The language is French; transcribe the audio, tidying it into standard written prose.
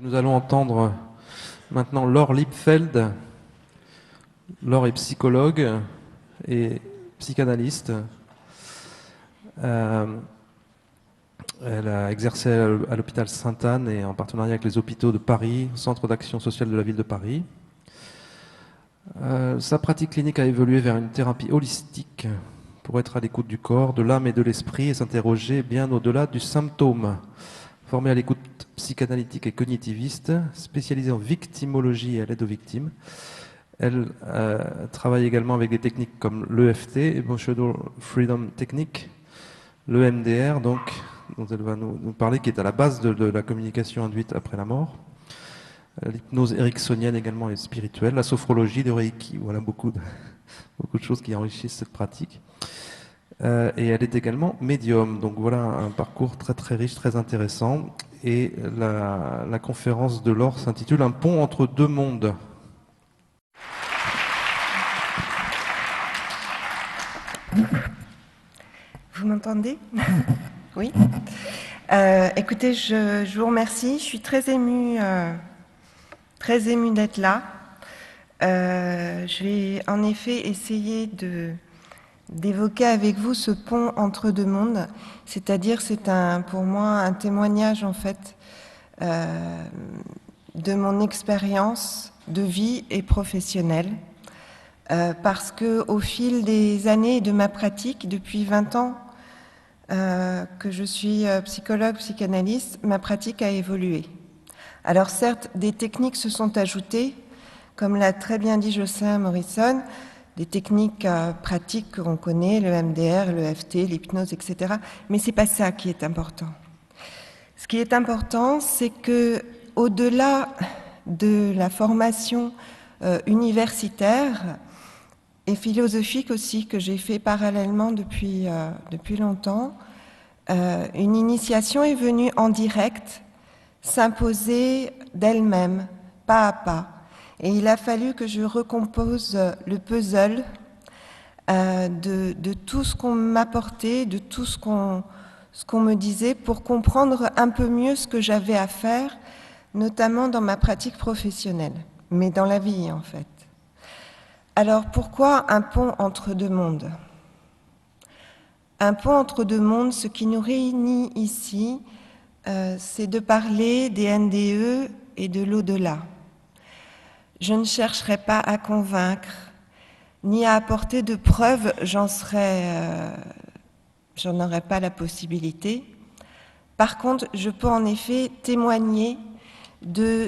Nous allons entendre maintenant Laure Liebfeld. Laure est psychologue et psychanalyste. Elle a exercé à l'hôpital Sainte-Anne et en partenariat avec les hôpitaux de Paris, Centre d'action sociale de la ville de Paris. Sa pratique clinique a évolué vers une thérapie holistique pour être à l'écoute du corps, de l'âme et de l'esprit et s'interroger bien au-delà du symptôme. Formée à l'écoute psychanalytique et cognitiviste, spécialisée en victimologie et à l'aide aux victimes. Elle travaille également avec des techniques comme l'EFT, Emotional Freedom Technique, l'EMDR, donc, dont elle va nous parler, qui est à la base de la communication induite après la mort. L'hypnose ericksonienne également et spirituelle, la sophrologie, le reiki, voilà beaucoup de choses qui enrichissent cette pratique. Et elle est également médium, donc voilà un parcours très très riche, très intéressant. Et la conférence de Laure s'intitule « Un pont entre deux mondes ». Vous m'entendez? Oui. Écoutez, je vous remercie. Je suis très émue d'être là. Je vais en effet essayer d'évoquer avec vous ce pont entre deux mondes, c'est-à-dire c'est pour moi un témoignage en fait de mon expérience de vie et professionnelle, parce que au fil des années et de ma pratique, depuis 20 ans que je suis psychologue, psychanalyste, ma pratique a évolué. Alors certes, des techniques se sont ajoutées, comme l'a très bien dit Jocelyn Morrison, des techniques pratiques que l'on connaît, le MDR, le FT, l'hypnose, etc. Mais c'est pas ça qui est important. Ce qui est important, c'est que, au-delà de la formation universitaire et philosophique aussi, que j'ai fait parallèlement depuis longtemps, une initiation est venue en direct s'imposer d'elle-même, pas à pas. Et il a fallu que je recompose le puzzle de tout ce qu'on m'apportait, de tout ce qu'on me disait, pour comprendre un peu mieux ce que j'avais à faire, notamment dans ma pratique professionnelle, mais dans la vie en fait. Alors pourquoi un pont entre deux mondes ? Un pont entre deux mondes, ce qui nous réunit ici, c'est de parler des NDE et de l'au-delà. Je ne chercherai pas à convaincre, ni à apporter de preuves, j'en aurais pas la possibilité. Par contre, je peux en effet témoigner de